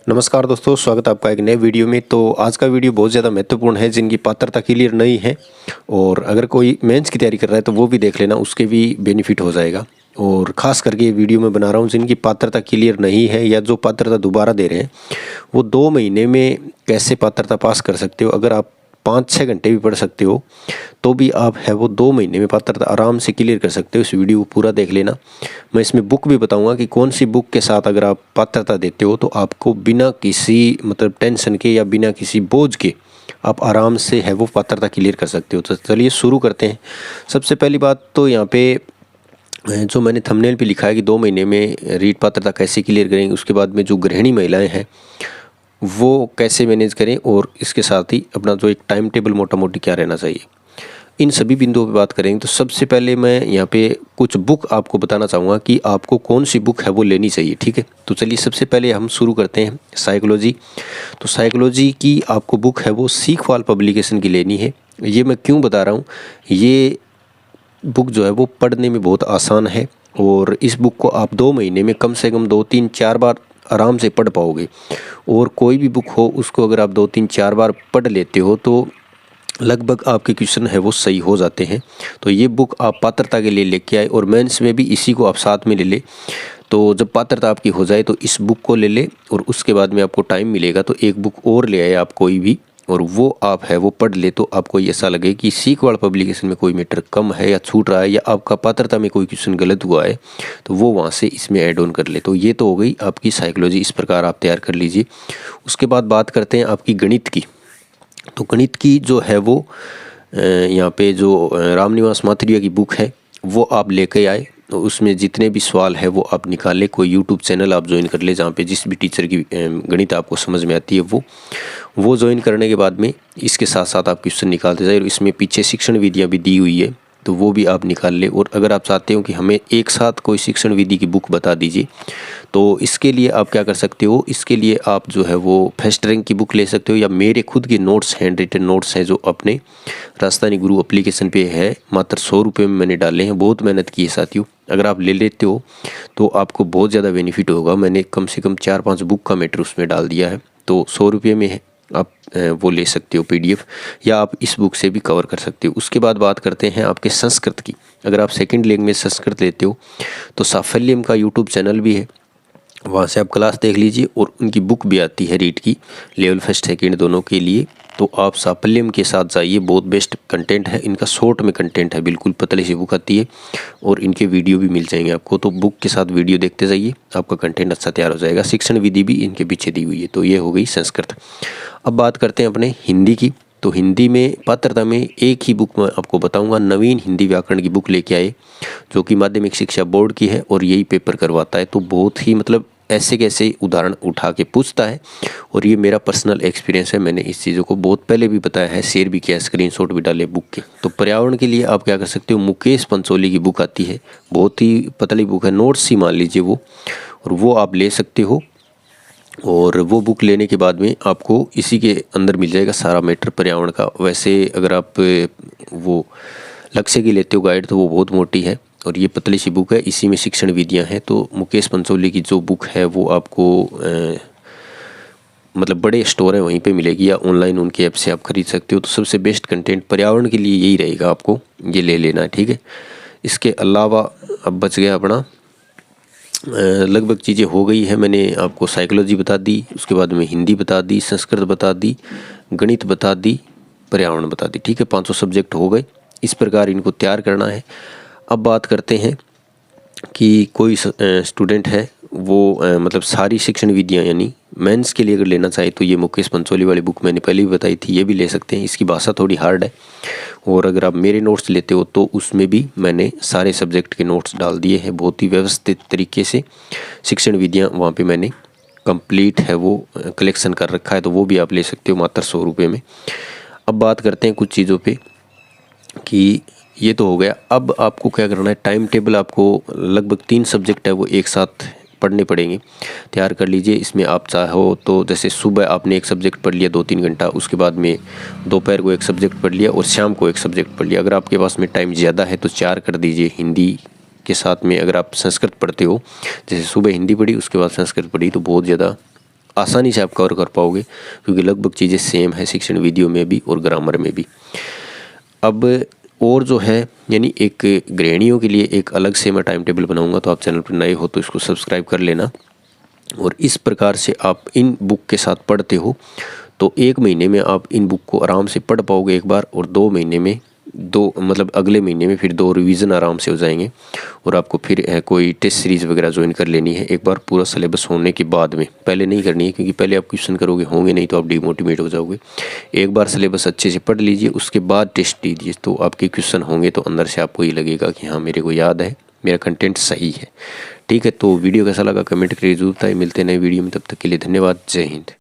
नमस्कार दोस्तों, स्वागत है आपका एक नए वीडियो में। तो आज का वीडियो बहुत ज़्यादा महत्वपूर्ण है जिनकी पात्रता क्लियर नहीं है, और अगर कोई मेंस की तैयारी कर रहा है तो वो भी देख लेना, उसके भी बेनिफिट हो जाएगा। और ख़ास करके ये वीडियो मैं बना रहा हूँ जिनकी पात्रता क्लियर नहीं है या जो पात्रता दोबारा दे रहे हैं, वो 2 महीने में कैसे पात्रता पास कर सकते हो। अगर आप 5-6 घंटे भी पढ़ सकते हो तो भी आप है वो 2 महीने में पात्रता आराम से क्लियर कर सकते हो। इस वीडियो को पूरा देख लेना। मैं इसमें बुक भी बताऊंगा कि कौन सी बुक के साथ अगर आप पात्रता देते हो तो आपको बिना किसी टेंशन के या बिना किसी बोझ के आप आराम से है वो पात्रता क्लियर कर सकते हो। तो चलिए शुरू करते हैं। सबसे पहली बात तो यहाँ पे जो मैंने थंबनेल पे लिखा है कि 2 महीने में रीट पात्रता कैसे क्लियर करेंगे, उसके बाद में जो गृहिणी महिलाएं हैं वो कैसे मैनेज करें, और इसके साथ ही अपना जो एक टाइम टेबल मोटा मोटी क्या रहना चाहिए, इन सभी बिंदुओं पे बात करेंगे। तो सबसे पहले मैं यहाँ पे कुछ बुक आपको बताना चाहूँगा कि आपको कौन सी बुक है वो लेनी चाहिए। ठीक है, तो चलिए सबसे पहले हम शुरू करते हैं साइकोलॉजी। तो साइकोलॉजी की आपको बुक है वो सीखवाल पब्लिकेशन की लेनी है। ये मैं क्यों बता रहा हूँ, ये बुक जो है वो पढ़ने में बहुत आसान है, और इस बुक को आप 2 महीने में कम से कम 2-3-4 बार आराम से पढ़ पाओगे। और कोई भी बुक हो उसको अगर आप 2-3-4 बार पढ़ लेते हो तो लगभग आपके क्वेश्चन है वो सही हो जाते हैं। तो ये बुक आप पात्रता के लिए लेके आए, और मेंस में भी इसी को आप साथ में ले ले। तो जब पात्रता आपकी हो जाए तो इस बुक को ले ले, और उसके बाद में आपको टाइम मिलेगा तो एक बुक और ले आए आप कोई भी, और वो आप है वो पढ़ ले। तो आपको ऐसा लगे कि सीखवाड़ पब्लिकेशन में कोई मैटर कम है या छूट रहा है, या आपका पात्रता में कोई क्वेश्चन गलत हुआ है, तो वो वहाँ से इसमें ऐड ऑन कर ले। तो ये तो हो गई आपकी साइकोलॉजी, इस प्रकार आप तैयार कर लीजिए। उसके बाद बात करते हैं आपकी गणित की। तो गणित की जो है वो यहाँ पे जो रामनिवास माथुरिया की बुक है वो आप लेके आए। तो उसमें जितने भी सवाल है वो आप निकाले, कोई यूट्यूब चैनल आप ज्वाइन कर ले जहाँ पे जिस भी टीचर की गणित आपको समझ में आती है वो ज्वाइन करने के बाद में इसके साथ साथ आप क्वेश्चन निकालते जाए। और इसमें पीछे शिक्षण विधियाँ भी दी हुई है, तो वो भी आप निकाल ले। और अगर आप चाहते हो कि हमें एक साथ कोई शिक्षण विधि की बुक बता दीजिए, तो इसके लिए आप क्या कर सकते हो, इसके लिए आप जो है वो फर्स्ट रैंक की बुक ले सकते हो, या मेरे खुद के नोट्स, हैंड रिटन नोट्स हैं जो अपने राजस्थानी गुरु एप्लीकेशन पे है, मात्र 100 रुपये में मैंने डाले हैं। बहुत मेहनत की है साथियों। अगर आप ले लेते हो तो आपको बहुत ज़्यादा बेनिफिट होगा। मैंने कम से कम 4-5 बुक का मैटर उसमें डाल दिया है, तो 100 रुपये में है, आप वो ले सकते हो PDF, या आप इस बुक से भी कवर कर सकते हो। उसके बाद बात करते हैं आपके संस्कृत की। अगर आप सेकंड लैंग्वेज संस्कृत लेते हो तो साफल्यम का यूट्यूब चैनल भी है, वहाँ से आप क्लास देख लीजिए। और उनकी बुक भी आती है रीड की, लेवल फर्स्ट सेकंड दोनों के लिए। तो आप साफल्यम के साथ जाइए, बहुत बेस्ट कंटेंट है इनका, शॉर्ट में कंटेंट है, बिल्कुल पतली सी बुक आती है, और इनके वीडियो भी मिल जाएंगे आपको। तो बुक के साथ वीडियो देखते जाइए, आपका कंटेंट अच्छा तैयार हो जाएगा। शिक्षण विधि भी इनके पीछे दी हुई है। तो ये हो गई संस्कृत। अब बात करते हैं अपने हिंदी की। तो हिंदी में पात्रता में एक ही बुक मैं आपको बताऊंगा, नवीन हिंदी व्याकरण की बुक लेके आए, जो कि माध्यमिक शिक्षा बोर्ड की है, और यही पेपर करवाता है। तो बहुत ही ऐसे कैसे उदाहरण उठा के पूछता है, और ये मेरा पर्सनल एक्सपीरियंस है। मैंने इस चीज़ों को बहुत पहले भी बताया है, शेयर भी किया, स्क्रीनशॉट भी डाले बुक के। तो पर्यावरण के लिए आप क्या कर सकते हो, मुकेश पंचोली की बुक आती है, बहुत ही पतली बुक है, नोट्स ही मान लीजिए वो, और वो आप ले सकते हो। और वो बुक लेने के बाद में आपको इसी के अंदर मिल जाएगा सारा मैटर पर्यावरण का। वैसे अगर आप वो लक्ष्य की लेते हो गाइड तो वो बहुत मोटी है, और ये पतली सी बुक है, इसी में शिक्षण विधियाँ हैं। तो मुकेश पंचोली की जो बुक है वो आपको बड़े स्टोर है वहीं पे मिलेगी, या ऑनलाइन उनके ऐप से आप खरीद सकते हो। तो सबसे बेस्ट कंटेंट पर्यावरण के लिए यही रहेगा, आपको ये ले लेना है। ठीक है, इसके अलावा अब बच गया अपना लगभग चीज़ें हो गई है। मैंने आपको साइकोलॉजी बता दी, उसके बाद में हिंदी बता दी, संस्कृत बता दी, गणित बता दी, पर्यावरण बता दी। ठीक है, 500 सब्जेक्ट हो गए। इस प्रकार इनको तैयार करना है। अब बात करते हैं कि कोई स्टूडेंट है वो सारी शिक्षण विधियाँ यानी मेंस के लिए अगर लेना चाहे तो ये मुकेश पंचोली वाली बुक मैंने पहले भी बताई थी, ये भी ले सकते हैं। इसकी भाषा थोड़ी हार्ड है, और अगर आप मेरे नोट्स लेते हो तो उसमें भी मैंने सारे सब्जेक्ट के नोट्स डाल दिए हैं, बहुत ही व्यवस्थित तरीके से शिक्षण विधियाँ वहाँ पे मैंने कंप्लीट है वो कलेक्शन कर रखा है। तो वो भी आप ले सकते हो मात्र 100 रुपये में। अब बात करते हैं कुछ चीज़ों पे कि ये तो हो गया। अब आपको क्या करना है, टाइम टेबल आपको लगभग 3 सब्जेक्ट है वो एक साथ पढ़ने पड़ेंगे, तैयार कर लीजिए। इसमें आप चाहो तो जैसे सुबह आपने एक सब्जेक्ट पढ़ लिया 2-3 घंटा, उसके बाद में दोपहर को एक सब्जेक्ट पढ़ लिया, और शाम को एक सब्जेक्ट पढ़ लिया। अगर आपके पास में टाइम ज़्यादा है तो 4 कर दीजिए हिंदी के साथ में। अगर आप संस्कृत पढ़ते हो, जैसे सुबह हिंदी पढ़ी उसके बाद संस्कृत पढ़ी, तो बहुत ज़्यादा आसानी से आप कवर कर पाओगे, क्योंकि लगभग चीज़ें सेम है शिक्षण वीडियो में भी और ग्रामर में भी। अब और जो है यानी एक गृहिणियों के लिए एक अलग से मैं टाइम टेबल बनाऊंगा, तो आप चैनल पर नए हो तो इसको सब्सक्राइब कर लेना। और इस प्रकार से आप इन बुक के साथ पढ़ते हो तो 1 महीने में आप इन बुक को आराम से पढ़ पाओगे एक बार, और 2 महीने में अगले महीने में फिर 2 रिवीजन आराम से हो जाएंगे। और आपको फिर कोई टेस्ट सीरीज़ वगैरह ज्वाइन कर लेनी है एक बार पूरा सिलेबस होने के बाद में, पहले नहीं करनी है, क्योंकि पहले आप क्वेश्चन करोगे होंगे नहीं तो आप डिमोटिवेट हो जाओगे। एक बार सिलेबस अच्छे से पढ़ लीजिए, उसके बाद टेस्ट दीजिए, तो आपके क्वेश्चन होंगे तो अंदर से आपको ये लगेगा कि हाँ मेरे को याद है, मेरा कंटेंट सही है। ठीक है, तो वीडियो कैसा लगा कमेंट करिए जरूर बताइए। मिलते हैं नए वीडियो में, तब तक के लिए धन्यवाद। जय हिंद।